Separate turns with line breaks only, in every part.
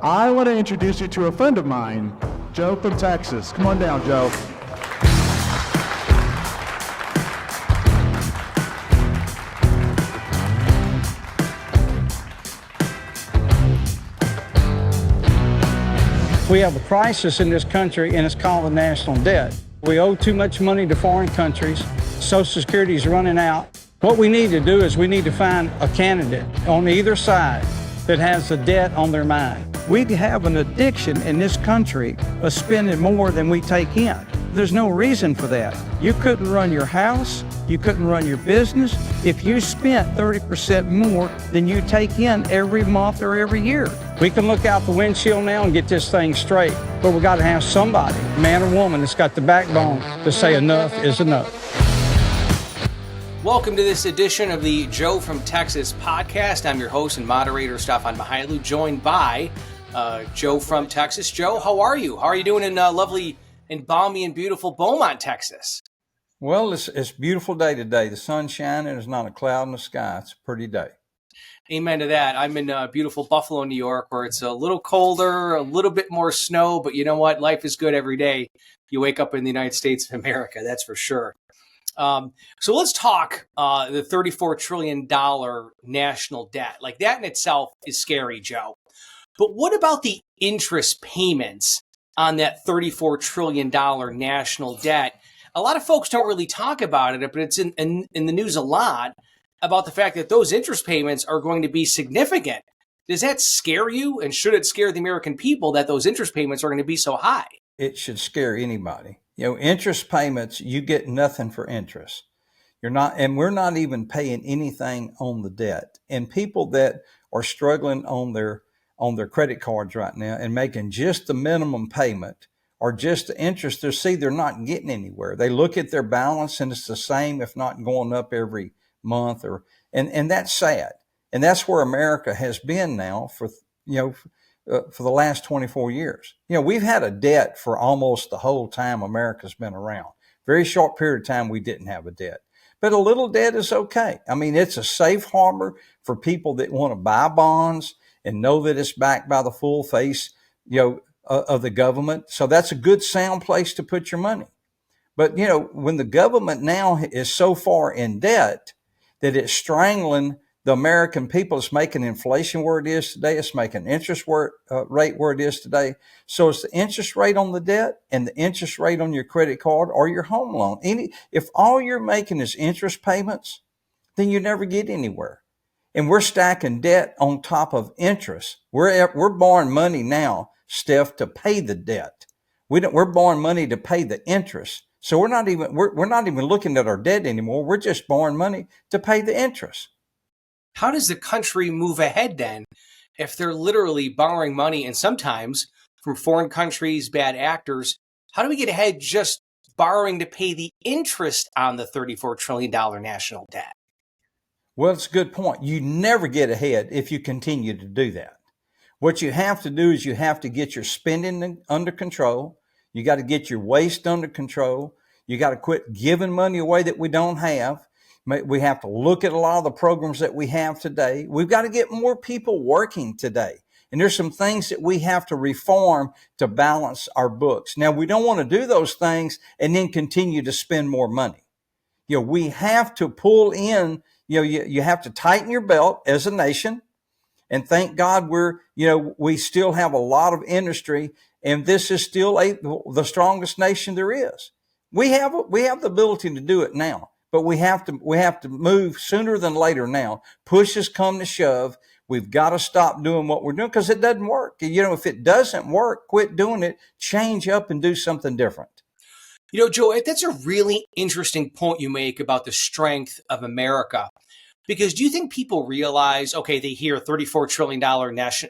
I want to introduce you to a friend of mine, Joe from Texas. Come on down, Joe.
We have a crisis in this country, and it's called the national debt. We owe too much money to foreign countries. Social Security is running out. What we need to do is we need to find a candidate on either side that has the debt on their mind. We have an addiction in this country of spending more than we take in. There's no reason for that. You couldn't run your house, you couldn't run your business if you spent 30% more than you take in every month or every year. We can look out the windshield now and get this thing straight, but we got to have somebody, man or woman, that's got the backbone to say enough is enough.
Welcome to this edition of the Joe from Texas podcast. I'm your host and moderator, Stefan Mihailu, joined by Joe from Texas. Joe, how are you? How are you doing in lovely and balmy and beautiful Beaumont, Texas?
Well, it's a beautiful day today. The sun's shining. There's not a cloud in the sky. It's a pretty day.
Amen to that. I'm in beautiful Buffalo, New York, where it's a little colder, a little bit more snow, but you know what? Life is good every day. You wake up in the United States of America, that's for sure. So let's talk the $34 trillion national debt. Like that in itself is scary, Joe. But what about the interest payments on that $34 trillion national debt? A lot of folks don't really talk about it, but it's in the news a lot about the fact that those interest payments are going to be significant. Does that scare you? And should it scare the American people that those interest payments are going to be so high?
It should scare anybody. You know, interest payments, you get nothing for interest. And we're not even paying anything on the debt. And people that are struggling on their credit cards right now and making just the minimum payment or just the interest, they're not getting anywhere. They look at their balance and it's the same, if not going up every month, and that's sad. And that's where America has been now for the last 24 years. You know, we've had a debt for almost the whole time America's been around. Very short period of time we didn't have a debt. But a little debt is okay. I mean, it's a safe harbor for people that want to buy bonds and know that it's backed by the full face, of the government. So that's a good sound place to put your money. But, when the government now is so far in debt that it's strangling the American people, it's making inflation where it is today. It's making interest rate where it is today. So it's the interest rate on the debt and the interest rate on your credit card or your home loan. If all you're making is interest payments, then you never get anywhere. And we're stacking debt on top of interest. We're borrowing money now, Steph, to pay the debt. We're borrowing money to pay the interest. So we're not even looking at our debt anymore. We're just borrowing money to pay the interest.
How does the country move ahead then if they're literally borrowing money and sometimes from foreign countries, bad actors? How do we get ahead just borrowing to pay the interest on the $34 trillion national debt?
Well, it's a good point. You never get ahead if you continue to do that. What you have to do is you have to get your spending under control. You got to get your waste under control. You got to quit giving money away that we don't have. We have to look at a lot of the programs that we have today. We've got to get more people working today. And there's some things that we have to reform to balance our books. Now, we don't want to do those things and then continue to spend more money. We have to pull in, you have to tighten your belt as a nation. And thank God we still have a lot of industry, and this is still the strongest nation there is. We have the ability to do it now. But we have to move sooner than later now. Push has come to shove. We've got to stop doing what we're doing because it doesn't work. If it doesn't work, quit doing it, change up and do something different.
Joe, that's a really interesting point you make about the strength of America. Because do you think people realize, okay, they hear $34 trillion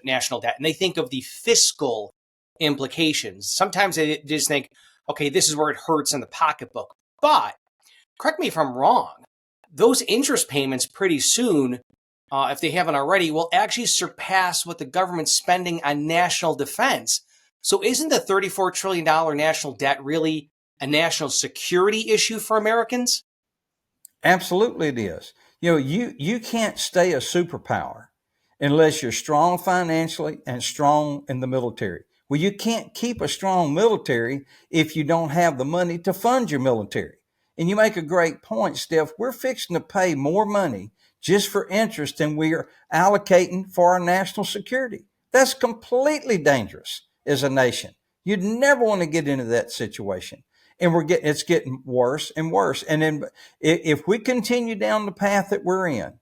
national debt and they think of the fiscal implications. Sometimes they just think, okay, this is where it hurts in the pocketbook. But correct me if I'm wrong, those interest payments pretty soon, if they haven't already, will actually surpass what the government's spending on national defense. So isn't the $34 trillion national debt really a national security issue for Americans?
Absolutely it is. You can't stay a superpower unless you're strong financially and strong in the military. Well, you can't keep a strong military if you don't have the money to fund your military. And you make a great point, Steph. We're fixing to pay more money just for interest than we are allocating for our national security. That's completely dangerous as a nation. You'd never want to get into that situation. And it's getting worse and worse. And then if we continue down the path that we're in,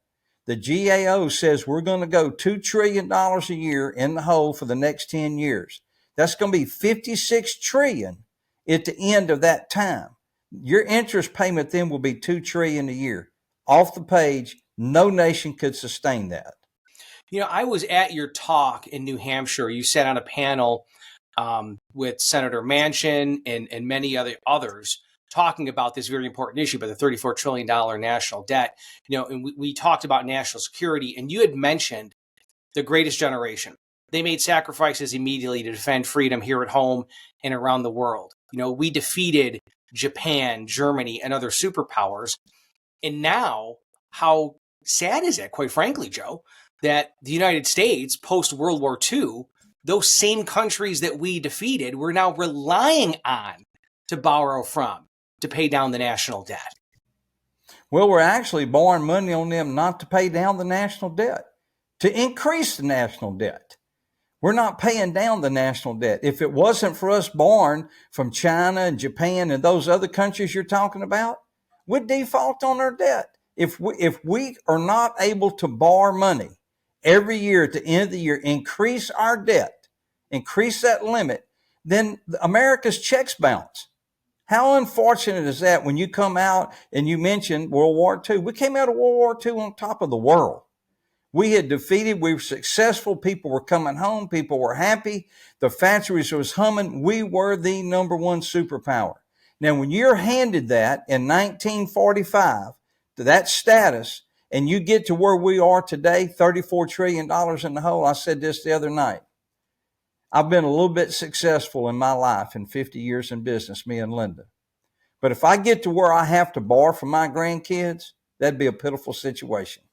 the GAO says we're going to go $2 trillion a year in the hole for the next 10 years. That's going to be 56 trillion at the end of that time. Your interest payment then will be 2 trillion a year. Off the page, no nation could sustain that.
I was at your talk in New Hampshire. You sat on a panel with Senator Manchin and many others talking about this very important issue, about the $34 trillion national debt. And we talked about national security, and you had mentioned the greatest generation. They made sacrifices immediately to defend freedom here at home and around the world. We defeated Japan, Germany, and other superpowers. And now, how sad is it, quite frankly, Joe, that the United States, post-World War II, those same countries that we defeated, we're now relying on to borrow from to pay down the national debt.
Well, we're actually borrowing money on them not to pay down the national debt, to increase the national debt. We're not paying down the national debt. If it wasn't for us borrowing from China and Japan and those other countries you're talking about, we'd default on our debt. If we are not able to borrow money every year at the end of the year, increase our debt, increase that limit, then America's checks bounce. How unfortunate is that when you come out and you mentioned World War II? We came out of World War II on top of the world. We had defeated, we were successful, people were coming home, people were happy, the factories was humming, we were the number one superpower. Now, when you're handed that in 1945 to that status, and you get to where we are today, $34 trillion in the hole, I said this the other night. I've been a little bit successful in my life in 50 years in business, me and Linda. But if I get to where I have to borrow from my grandkids, that'd be a pitiful situation.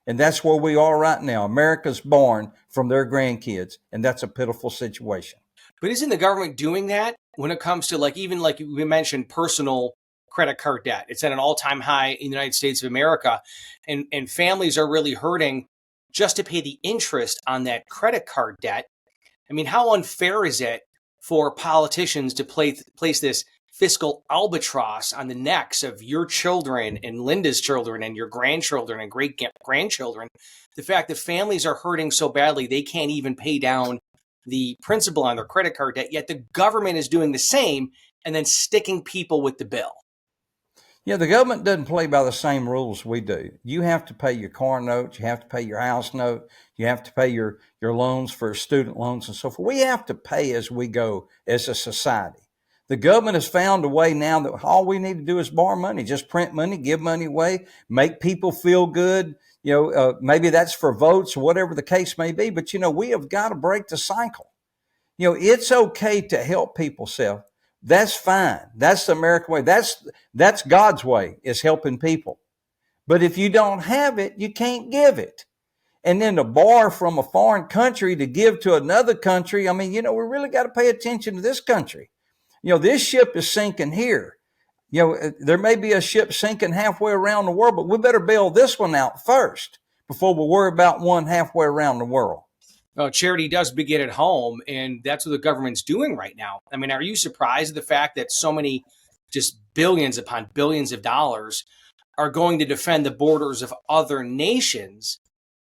And that's where we are right now. America's born from their grandkids, and that's a pitiful situation.
But isn't the government doing that when it comes to even like we mentioned, personal credit card debt? It's at an all-time high in the United States of America. And families are really hurting just to pay the interest on that credit card debt. I mean, how unfair is it for politicians to place this fiscal albatross on the necks of your children and Linda's children and your grandchildren and great-grandchildren? The fact that families are hurting so badly, they can't even pay down the principal on their credit card debt, yet the government is doing the same and then sticking people with the bill.
Yeah, the government doesn't play by the same rules we do. You have to pay your car note, you have to pay your house note, you have to pay your loans for student loans and so forth. We have to pay as we go as a society. The government has found a way now that all we need to do is borrow money, just print money, give money away, make people feel good. Maybe that's for votes or whatever the case may be. But, we have got to break the cycle. It's okay to help people, Seth. That's fine. That's the American way. That's God's way, is helping people. But if you don't have it, you can't give it. And then to borrow from a foreign country to give to another country, I mean, we really got to pay attention to this country. This ship is sinking here. There may be a ship sinking halfway around the world, but we better bail this one out first before we worry about one halfway around the world.
Well, charity does begin at home, and that's what the government's doing right now. I mean, are you surprised at the fact that so many, just billions upon billions of dollars, are going to defend the borders of other nations,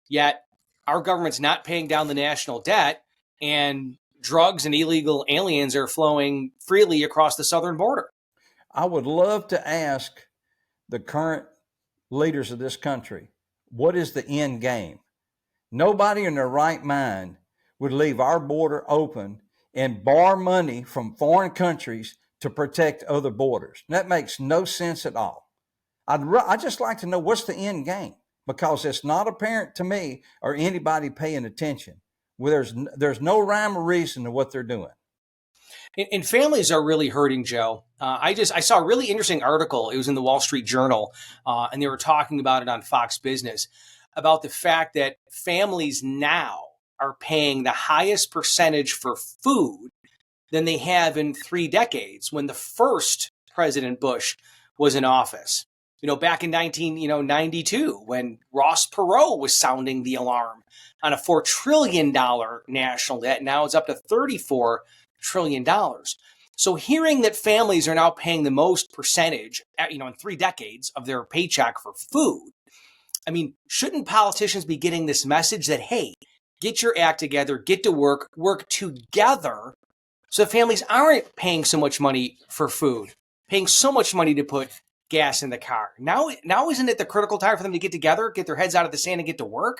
yet our government's not paying down the national debt, and drugs and illegal aliens are flowing freely across the southern border?
I would love to ask the current leaders of this country, what is the end game? Nobody in their right mind would leave our border open and borrow money from foreign countries to protect other borders. That makes no sense at all. I'd just like to know what's the end game, because it's not apparent to me or anybody paying attention. Well, there's no rhyme or reason to what they're doing.
And families are really hurting, Joe. I saw a really interesting article. It was in the Wall Street Journal, and they were talking about it on Fox Business about the fact that families now are paying the highest percentage for food than they have in 3 decades when the first President Bush was in office. Back in 1992, when Ross Perot was sounding the alarm on a $4 trillion national debt, now it's up to $34 trillion. So hearing that families are now paying the most percentage, in 3 decades of their paycheck for food, I mean, shouldn't politicians be getting this message that, hey, get your act together, get to work together, so families aren't paying so much money for food, paying so much money to put gas in the car. Now isn't it the critical time for them to get together, get their heads out of the sand and get to work?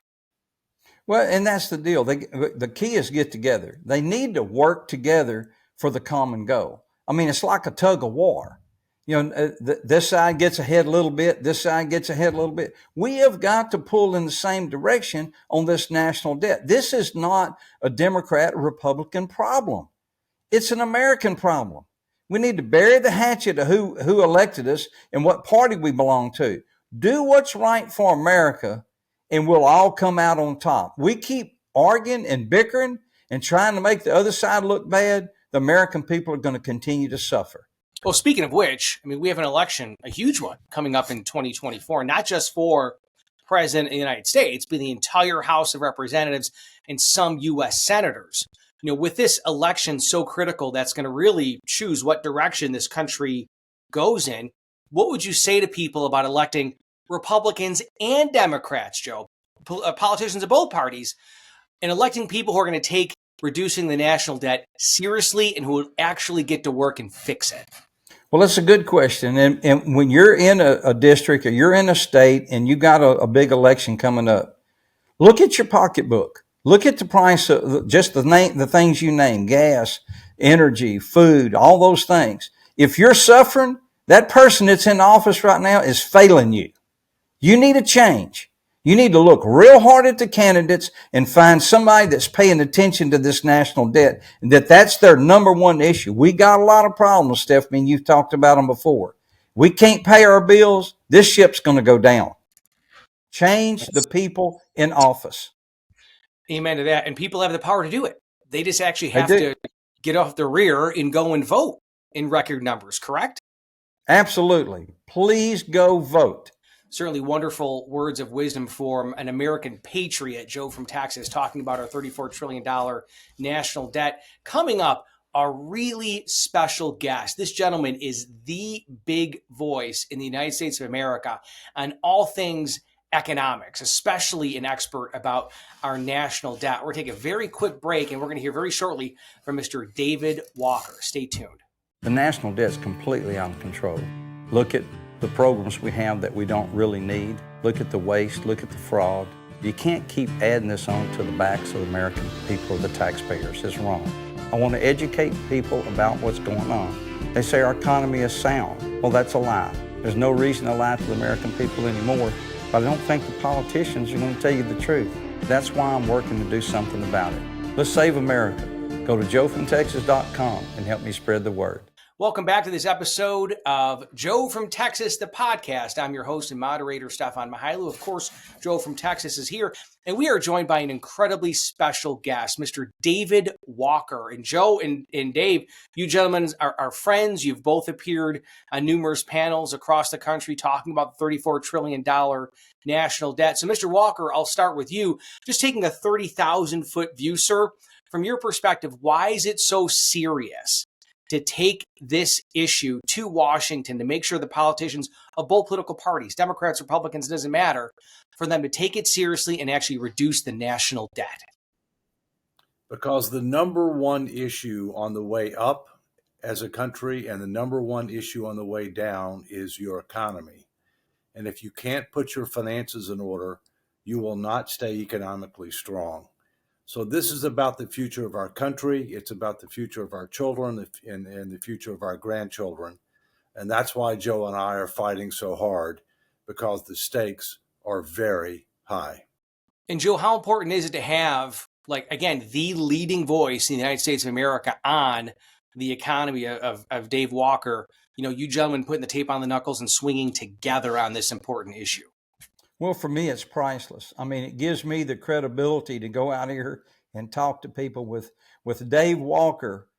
Well, and that's the deal. The key is get together. They need to work together for the common goal. I mean, it's like a tug of war. This side gets ahead a little bit. This side gets ahead a little bit. We have got to pull in the same direction on this national debt. This is not a Democrat or Republican problem. It's an American problem. We need to bury the hatchet of who elected us and what party we belong to. Do what's right for America, and we'll all come out on top. We keep arguing and bickering and trying to make the other side look bad, the American people are going to continue to suffer.
Well, speaking of which, I mean, we have an election, a huge one, coming up in 2024, not just for President of the United States, but the entire House of Representatives and some U.S. senators. With this election so critical, that's going to really choose what direction this country goes in. What would you say to people about electing Republicans and Democrats, Joe, politicians of both parties, and electing people who are going to take reducing the national debt seriously and who will actually get to work and fix it?
Well, that's a good question. And when you're in a district or you're in a state and you got a big election coming up, look at your pocketbook. Look at the price of just the things you name: gas, energy, food, all those things. If you're suffering, that person that's in office right now is failing you. You need a change. You need to look real hard at the candidates and find somebody that's paying attention to this national debt, and that's their number one issue. We got a lot of problems, Stephanie, and you've talked about them before. We can't pay our bills. This ship's going to go down. Change the people in office.
Amen to that. And people have the power to do it. They just actually have to get off the rear and go and vote in record numbers, correct?
Absolutely. Please go vote.
Certainly wonderful words of wisdom from an American patriot, Joe from Texas, talking about our $34 trillion national debt. Coming up, a really special guest. This gentleman is the big voice in the United States of America on all things economics, especially an expert about our national debt. We're going to take a very quick break, and we're going to hear very shortly from Mr. David Walker. Stay tuned.
The national debt is completely out of control. Look at the programs we have that we don't really need. Look at the waste, look at the fraud. You can't keep adding this on to the backs of the American people or the taxpayers. It's wrong. I want to educate people about what's going on. They say our economy is sound. Well, that's a lie. There's no reason to lie to the American people anymore, but I don't think the politicians are going to tell you the truth. That's why I'm working to do something about it. Let's save America. Go to joefromtexas.com and help me spread the word.
Welcome back to this episode of Joe from Texas, the podcast. I'm your host and moderator, Stefan Mihailu. Of course, Joe from Texas is here, and we are joined by an incredibly special guest, Mr. David Walker. And Joe and Dave, you gentlemen are friends. You've both appeared on numerous panels across the country talking about the $34 trillion national debt. So, Mr. Walker, I'll start with you. Just taking a 30,000-foot view, sir, from your perspective, why is it so serious to take this issue to Washington to make sure the politicians of both political parties, Democrats, Republicans, it doesn't matter, for them to take it seriously and actually reduce the national debt?
Because the number one issue on the way up as a country and the number one issue on the way down is your economy. And if you can't put your finances in order, you will not stay economically strong. So this is about the future of our country. It's about the future of our children and the future of our grandchildren. And that's why Joe and I are fighting so hard, because the stakes are very high.
And Joe, how important is it to have, again, the leading voice in the United States of America on the economy of Dave Walker? You gentlemen putting the tape on the knuckles and swinging together on this important issue.
Well, for me, it's priceless. I mean, it gives me the credibility to go out here and talk to people with Dave Walker,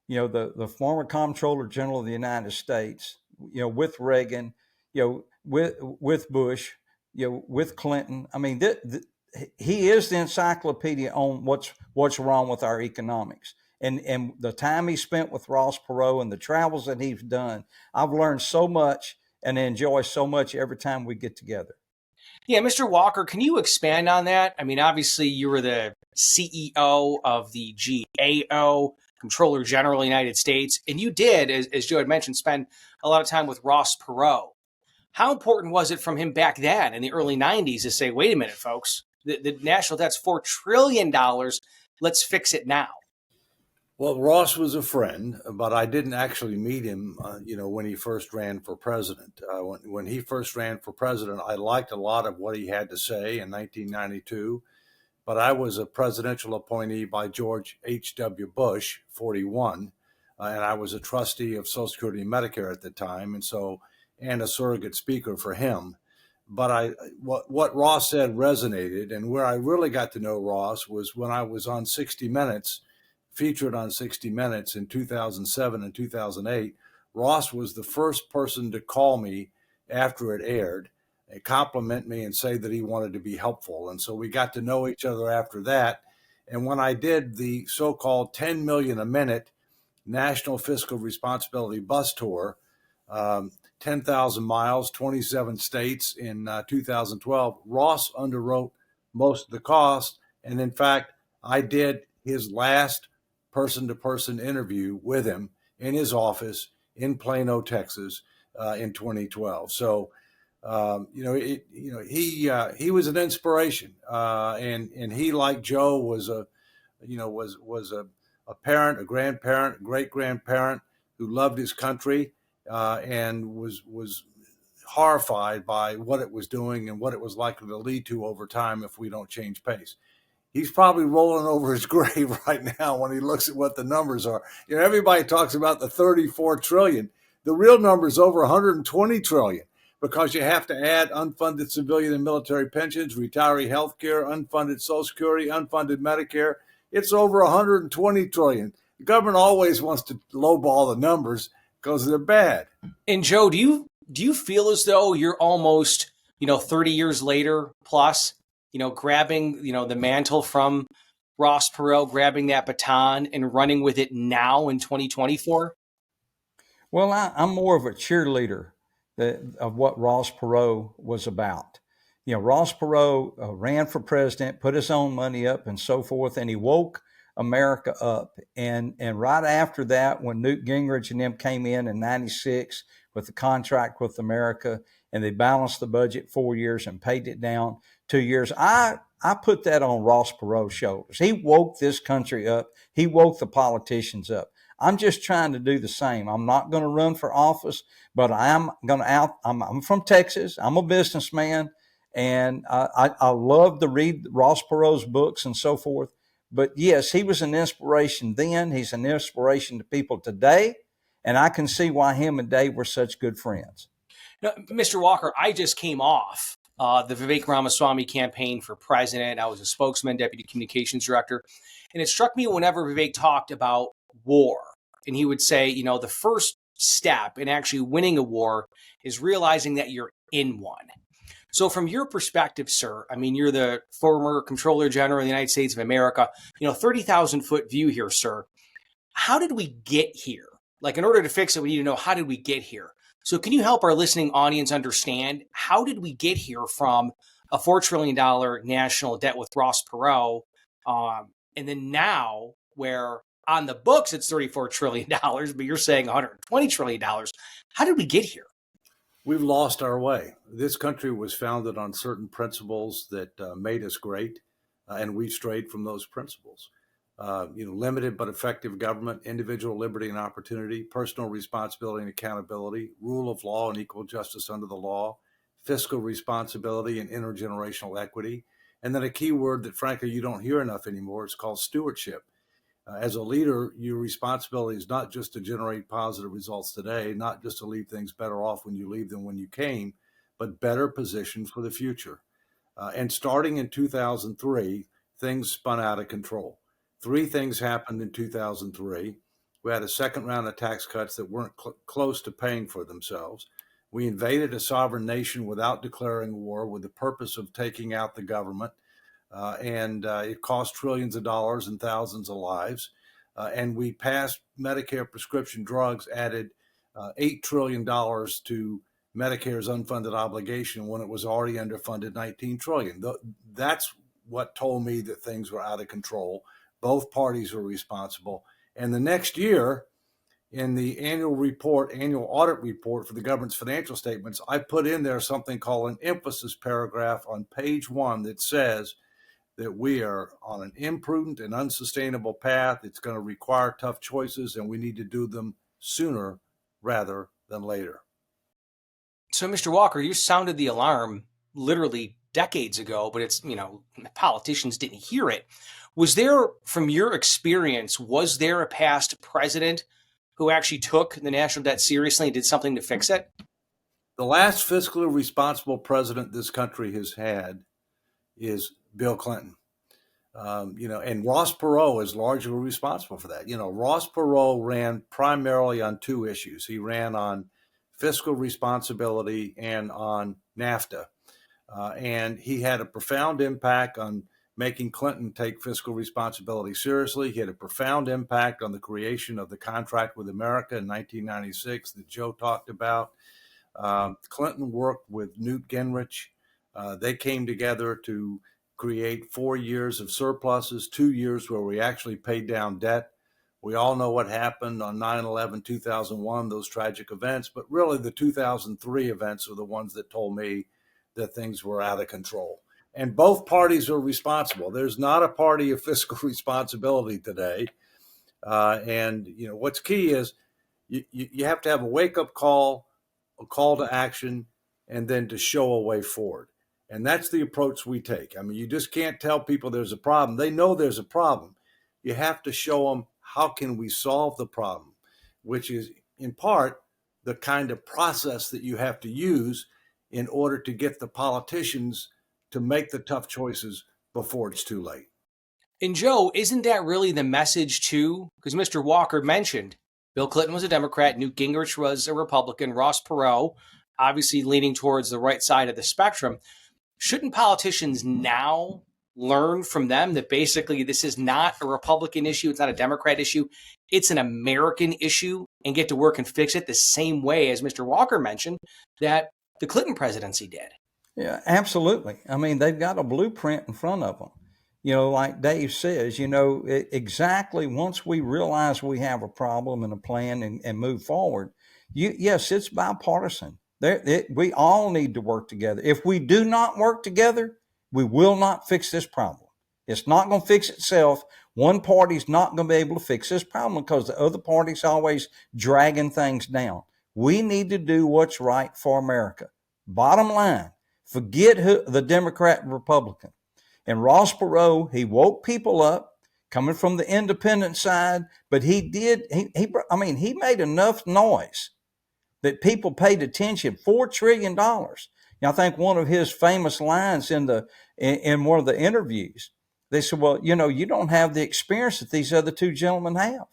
the former Comptroller General of the United States, with Reagan, with Bush, with Clinton. I mean, he is the encyclopedia on what's wrong with our economics. And the time he spent with Ross Perot and the travels that he's done, I've learned so much and enjoy so much every time we get together.
Yeah, Mr. Walker, can you expand on that? I mean, obviously, you were the CEO of the GAO, Comptroller General of the United States, and you did, as Joe had mentioned, spend a lot of time with Ross Perot. How important was it from him back then in the early 90s to say, wait a minute, folks, the national debt's $4 trillion. Let's fix it now?
Well, Ross was a friend, but I didn't actually meet him, when he first ran for president. When he first ran for president, I liked a lot of what he had to say in 1992, but I was a presidential appointee by George H.W. Bush, 41, and I was a trustee of Social Security and Medicare at the time, and a surrogate speaker for him. But what Ross said resonated, and where I really got to know Ross was when I was on 60 Minutes, featured on 60 Minutes in 2007 and 2008. Ross was the first person to call me after it aired, and compliment me and say that he wanted to be helpful. And so we got to know each other after that. And when I did the so-called 10 million a minute National Fiscal Responsibility Bus Tour, 10,000 miles, 27 states in 2012, Ross underwrote most of the cost. And in fact, I did his last person-to-person interview with him in his office in Plano, Texas, in 2012. So, he was an inspiration, and he, like Joe, was a parent, a grandparent, a great grandparent who loved his country, and was horrified by what it was doing and what it was likely to lead to over time if we don't change pace. He's probably rolling over his grave right now when he looks at what the numbers are. Everybody talks about the 34 trillion. The real number is over 120 trillion, because you have to add unfunded civilian and military pensions, retiree health care, unfunded Social Security, unfunded Medicare. It's over 120 trillion. The government always wants to lowball the numbers because they're bad.
And Joe, do you feel as though you're almost, 30 years later plus, grabbing, the mantle from Ross Perot, grabbing that baton and running with it now in 2024?
Well, I'm more of a cheerleader of what Ross Perot was about. Ross Perot ran for president, put his own money up and so forth, and he woke America up. And right after that, when Newt Gingrich and them came in 96 with the contract with America, and they balanced the budget 4 years and paid it down 2 years, I put that on Ross Perot's shoulders. He woke this country up. He woke the politicians up. I'm just trying to do the same. I'm not going to run for office, but I'm from Texas. I'm a businessman, and I love to read Ross Perot's books and so forth. But yes, he was an inspiration then. He's an inspiration to people today, and I can see why him and Dave were such good friends.
Now, Mr. Walker, I just came off the Vivek Ramaswamy campaign for president. I was a spokesman, deputy communications director, and it struck me whenever Vivek talked about war, and he would say, the first step in actually winning a war is realizing that you're in one. So from your perspective, sir, I mean, you're the former Comptroller General of the United States of America, 30,000 foot view here, sir. How did we get here? Like, in order to fix it, we need to know, how did we get here? So can you help our listening audience understand, how did we get here from a $4 trillion national debt with Ross Perot, and then now where on the books it's $34 trillion, but you're saying $120 trillion. How did we get here?
We've lost our way. This country was founded on certain principles that made us great, and we've strayed from those principles. Limited but effective government, individual liberty and opportunity, personal responsibility and accountability, rule of law and equal justice under the law, fiscal responsibility and intergenerational equity. And then a key word that, frankly, you don't hear enough anymore is called stewardship. As a leader, your responsibility is not just to generate positive results today, not just to leave things better off when you leave than when you came, but better positioned for the future. And starting in 2003, things spun out of control. Three things happened in 2003. We had a second round of tax cuts that weren't close to paying for themselves. We invaded a sovereign nation without declaring war with the purpose of taking out the government. And it cost trillions of dollars and thousands of lives. And we passed Medicare prescription drugs, added $8 trillion to Medicare's unfunded obligation when it was already underfunded $19 trillion. That's what told me that things were out of control. Both parties were responsible. And the next year, in the annual audit report for the government's financial statements, I put in there something called an emphasis paragraph on page 1 that says that we are on an imprudent and unsustainable path. It's going to require tough choices, and we need to do them sooner rather than later.
So, Mr. Walker, you sounded the alarm literally decades ago, but it's, politicians didn't hear it. Was there, from your experience, was there a past president who actually took the national debt seriously and did something to fix it?
The last fiscally responsible president this country has had is Bill Clinton. And Ross Perot is largely responsible for that. Ross Perot ran primarily on two issues. He ran on fiscal responsibility and on NAFTA. And he had a profound impact on making Clinton take fiscal responsibility seriously. He had a profound impact on the creation of the contract with America in 1996 that Joe talked about. Clinton worked with Newt Gingrich. They came together to create 4 years of surpluses, 2 years where we actually paid down debt. We all know what happened on 9/11, 2001, those tragic events, but really the 2003 events are the ones that told me that things were out of control. And both parties are responsible. There's not a party of fiscal responsibility today. What's key is you have to have a wake-up call, a call to action, and then to show a way forward. And that's the approach we take. I mean, you just can't tell people there's a problem. They know there's a problem. You have to show them how can we solve the problem, which is in part the kind of process that you have to use in order to get the politicians to make the tough choices before it's too late.
And Joe, isn't that really the message too? Because Mr. Walker mentioned Bill Clinton was a Democrat, Newt Gingrich was a Republican, Ross Perot, obviously leaning towards the right side of the spectrum. Shouldn't politicians now learn from them that basically this is not a Republican issue, it's not a Democrat issue, it's an American issue, and get to work and fix it the same way as Mr. Walker mentioned that the Clinton presidency did?
Yeah, absolutely. I mean, they've got a blueprint in front of them. Like Dave says, exactly once we realize we have a problem and a plan and move forward, yes, it's bipartisan. We all need to work together. If we do not work together, we will not fix this problem. It's not going to fix itself. One party's not going to be able to fix this problem because the other party's always dragging things down. We need to do what's right for America. Bottom line, forget the Democrat and Republican. And Ross Perot, he woke people up coming from the independent side, but he made enough noise that people paid attention. $4 trillion. I think one of his famous lines in one of the interviews, they said, well, you don't have the experience that these other two gentlemen have.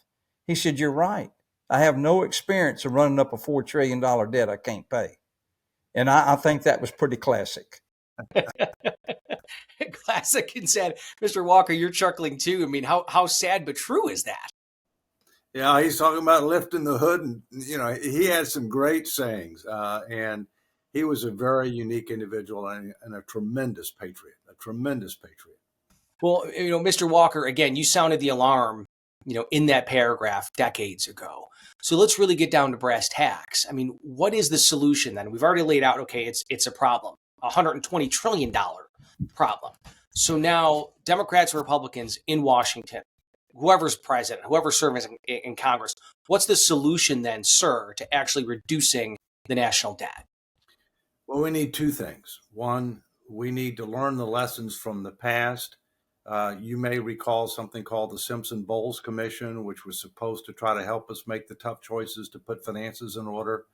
He said, you're right. I have no experience of running up a $4 trillion debt I can't pay. And I think that was pretty classic.
Classic and sad. Mr. Walker, you're chuckling too. I mean, how sad but true is that?
Yeah, he's talking about lifting the hood, and he had some great sayings, and he was a very unique individual and a tremendous patriot.
Well, Mr. Walker, again, you sounded the alarm, in that paragraph decades ago. So let's really get down to brass tacks. I mean, what is the solution then? We've already laid out, okay, it's a problem, $120 trillion problem. So now Democrats and Republicans in Washington, whoever's president, whoever's serving in Congress, what's the solution then, sir, to actually reducing the national debt?
Well, we need two things. One, we need to learn the lessons from the past. You may recall something called the Simpson-Bowles Commission, which was supposed to try to help us make the tough choices to put finances in order.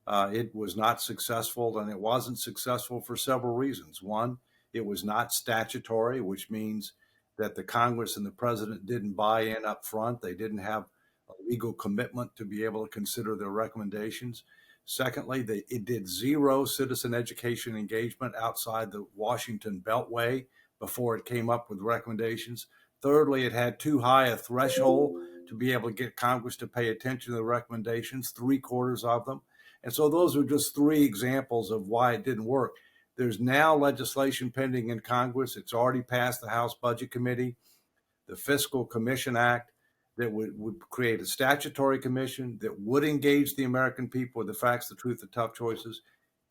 It was not successful, and it wasn't successful for several reasons. One, It was not statutory, which means that the Congress and the president didn't buy in up front. They didn't have a legal commitment to be able to consider their recommendations. Secondly, it did zero citizen education engagement outside the Washington Beltway before it came up with recommendations. Thirdly, it had too high a threshold to be able to get Congress to pay attention to the recommendations, 3/4 of them. And so those are just 3 examples of why it didn't work. There's now legislation pending in Congress. It's already passed the House Budget Committee, the Fiscal Commission Act, that would create a statutory commission that would engage the American people with the facts, the truth, the tough choices.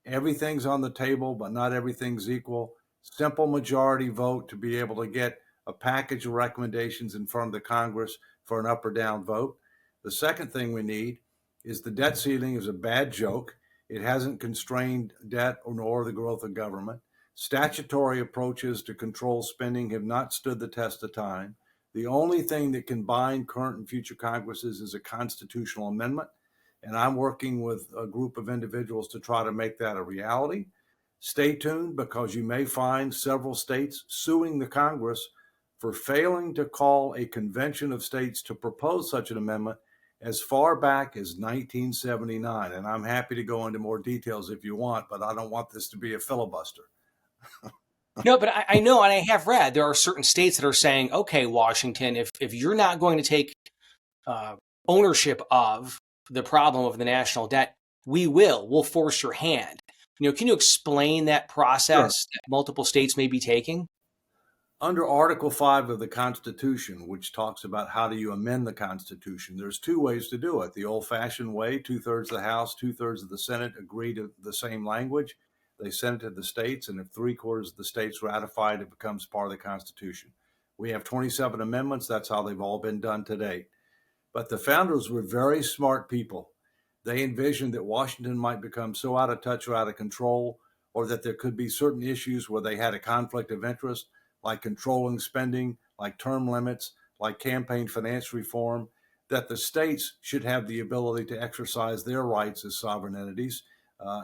Everything's on the table, but not everything's equal. Simple majority vote to be able to get a package of recommendations in front of the Congress for an up or down vote. The second thing we need is the debt ceiling is a bad joke. It hasn't constrained debt nor the growth of government. Statutory approaches to control spending have not stood the test of time. The only thing that can bind current and future Congresses is a constitutional amendment. And I'm working with a group of individuals to try to make that a reality. Stay tuned, because you may find several states suing the Congress for failing to call a convention of states to propose such an amendment as far back as 1979. And I'm happy to go into more details if you want, but I don't want this to be a filibuster.
No, but I know, and I have read there are certain states that are saying, okay, Washington, if you're not going to take ownership of the problem of the national debt, we'll force your hand. Can you explain that process that multiple states may be taking?
Under Article 5 of the Constitution, which talks about how do you amend the Constitution, there's 2 ways to do it. The old-fashioned way, 2/3 of the House, 2/3 of the Senate agree to the same language. They send it to the states, and if 3/4 of the states ratify it, it becomes part of the Constitution. We have 27 amendments. That's how they've all been done to date. But the founders were very smart people. They envisioned that Washington might become so out of touch or out of control, or that there could be certain issues where they had a conflict of interest, like controlling spending, like term limits, like campaign finance reform, that the states should have the ability to exercise their rights as sovereign entities.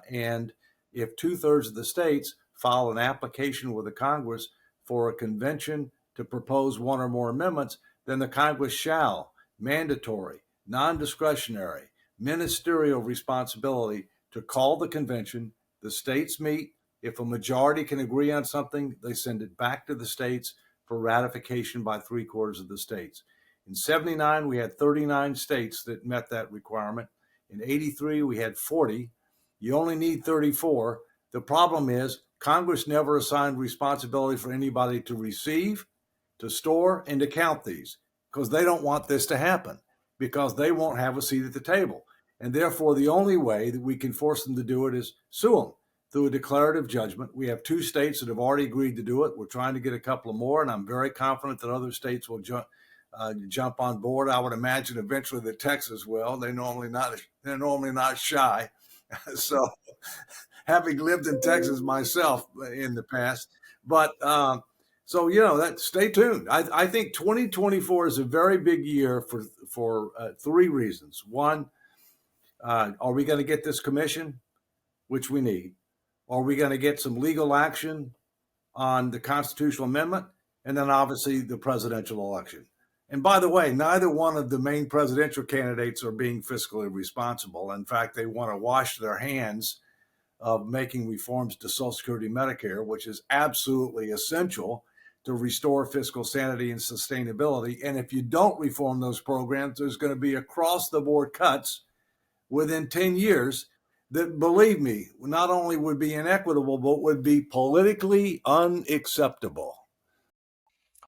And if 2/3 of the states file an application with the Congress for a convention to propose one or more amendments, then the Congress shall, mandatory, non-discretionary, ministerial responsibility to call the convention. The states meet. If a majority can agree on something, they send it back to the states for ratification by 3/4 of the states. In 79, we had 39 states that met that requirement. In 83, we had 40. You only need 34. The problem is Congress never assigned responsibility for anybody to receive, to store, and to count these, because they don't want this to happen, because they won't have a seat at the table. And therefore, the only way that we can force them to do it is sue them through a declarative judgment. We have 2 states that have already agreed to do it. We're trying to get a couple of more, and I'm very confident that other states will jump on board. I would imagine eventually that Texas will. They're normally not shy. So, having lived in Texas myself in the past, but that stay tuned. I think 2024 is a very big year for 3 reasons. One, are we going to get this commission, which we need? Are we going to get some legal action on the constitutional amendment? And then obviously the presidential election. And by the way, neither one of the main presidential candidates are being fiscally responsible. In fact, they want to wash their hands of making reforms to Social Security and Medicare, which is absolutely essential to restore fiscal sanity and sustainability. And if you don't reform those programs, there's going to be across-the-board cuts within 10 years that, believe me, not only would be inequitable, but would be politically unacceptable.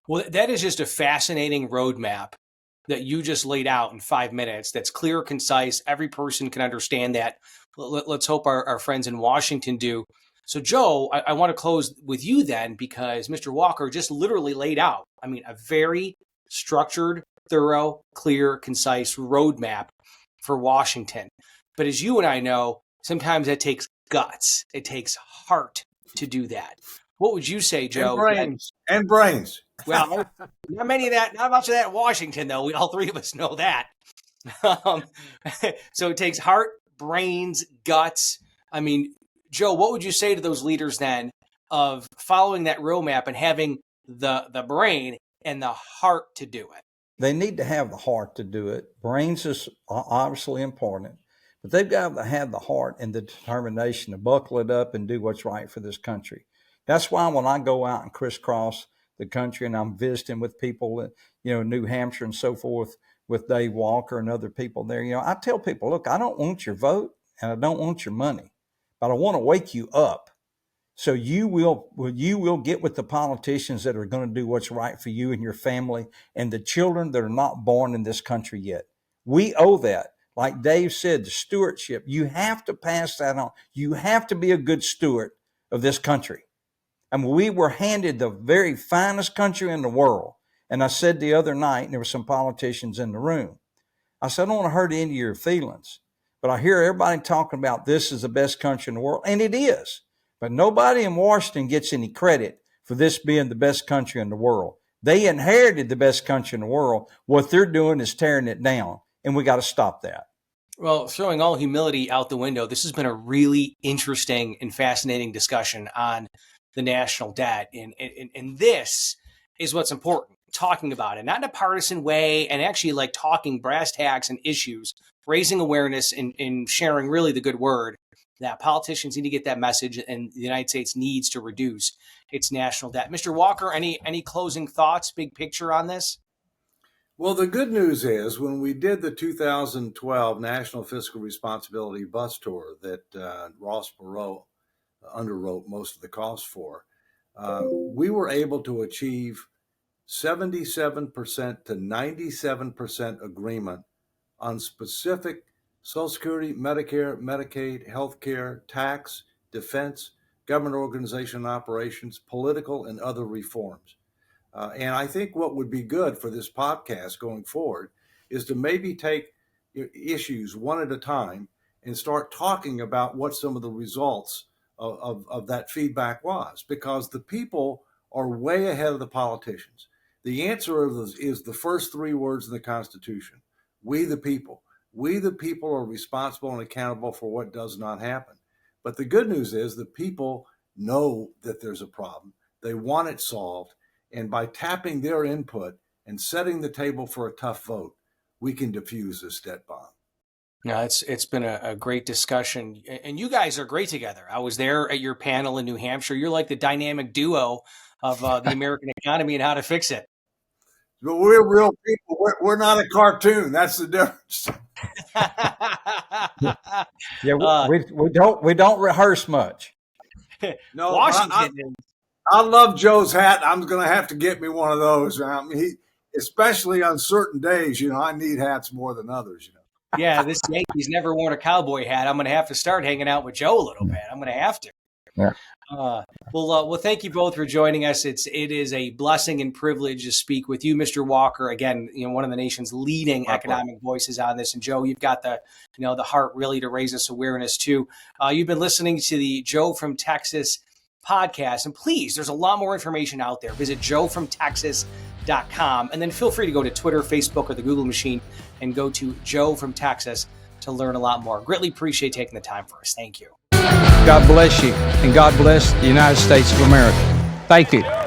Well, that is just a fascinating roadmap that you just laid out in 5 minutes. That's clear, concise. Every person can understand that. Let's hope our friends in Washington do. So, Joe, I want to close with you then, because Mr. Walker just literally laid out, a very structured, thorough, clear, concise roadmap for Washington. But as you and I know, sometimes it takes guts. It takes heart to do that. What would you say, Joe?
And brains.
Well, not much of that in Washington, though. All 3 of us know that. So it takes heart, brains, guts. Joe, what would you say to those leaders then of following that roadmap and having the brain and the heart to do it?
They need to have the heart to do it. Brains is obviously important, but they've got to have the heart and the determination to buckle it up and do what's right for this country. That's why when I go out and crisscross the country and I'm visiting with people, New Hampshire and so forth, with Dave Walker and other people there, I tell people, look, I don't want your vote and I don't want your money, but I want to wake you up. So you will get with the politicians that are going to do what's right for you and your family and the children that are not born in this country yet. We owe that. Like Dave said, the stewardship, you have to pass that on. You have to be a good steward of this country. I mean, we were handed the very finest country in the world. And I said the other night, and there were some politicians in the room, I said, I don't want to hurt any of your feelings, but I hear everybody talking about this is the best country in the world, and it is. But nobody in Washington gets any credit for this being the best country in the world. They inherited the best country in the world. What they're doing is tearing it down, and we got to stop that.
Well, throwing all humility out the window, this has been a really interesting and fascinating discussion on the national debt. And this is what's important, talking about it, not in a partisan way, and actually like talking brass tacks and issues, raising awareness and sharing really the good word that politicians need to get that message, and the United States needs to reduce its national debt. Mr. Walker, any closing thoughts, big picture on this?
Well, the good news is when we did the 2012 National Fiscal Responsibility Bus Tour that Ross Perot underwrote most of the costs for, we were able to achieve 77% to 97% agreement on specific Social Security, Medicare, Medicaid, healthcare, tax, defense, government organization and operations, political and other reforms. And I think what would be good for this podcast going forward is to maybe take issues one at a time and start talking about what some of the results of that feedback was, because the people are way ahead of the politicians. The answer is the first three words in the Constitution: we the people. We the people are responsible and accountable for what does not happen. But the good news is the people know that there's a problem. They want it solved. And by tapping their input and setting the table for a tough vote, we can diffuse this debt bomb.
No, it's been a great discussion, and you guys are great together. I was there at your panel in New Hampshire. You're like the dynamic duo of the American economy and how to fix it.
But we're real people. We're not a cartoon. That's the difference.
Yeah, we don't rehearse much.
No,
Washington.
I love Joe's hat. I'm going to have to get me one of those. I mean, especially on certain days, I need hats more than others.
Yeah, this Yankees never worn a cowboy hat. I'm going to have to start hanging out with Joe a little bit. I'm going to have to.
Yeah.
Well, thank you both for joining us. It is a blessing and privilege to speak with you, Mr. Walker. Again, one of the nation's leading economic voices on this. And Joe, you've got the heart really to raise this awareness too. You've been listening to the Joe from Texas podcast. And please, there's a lot more information out there. Visit joefromtexas.com. And then feel free to go to Twitter, Facebook, or the Google machine and go to Joe from Texas to learn a lot more. Greatly appreciate taking the time for us. Thank you.
God bless you, and God bless the United States of America. Thank you.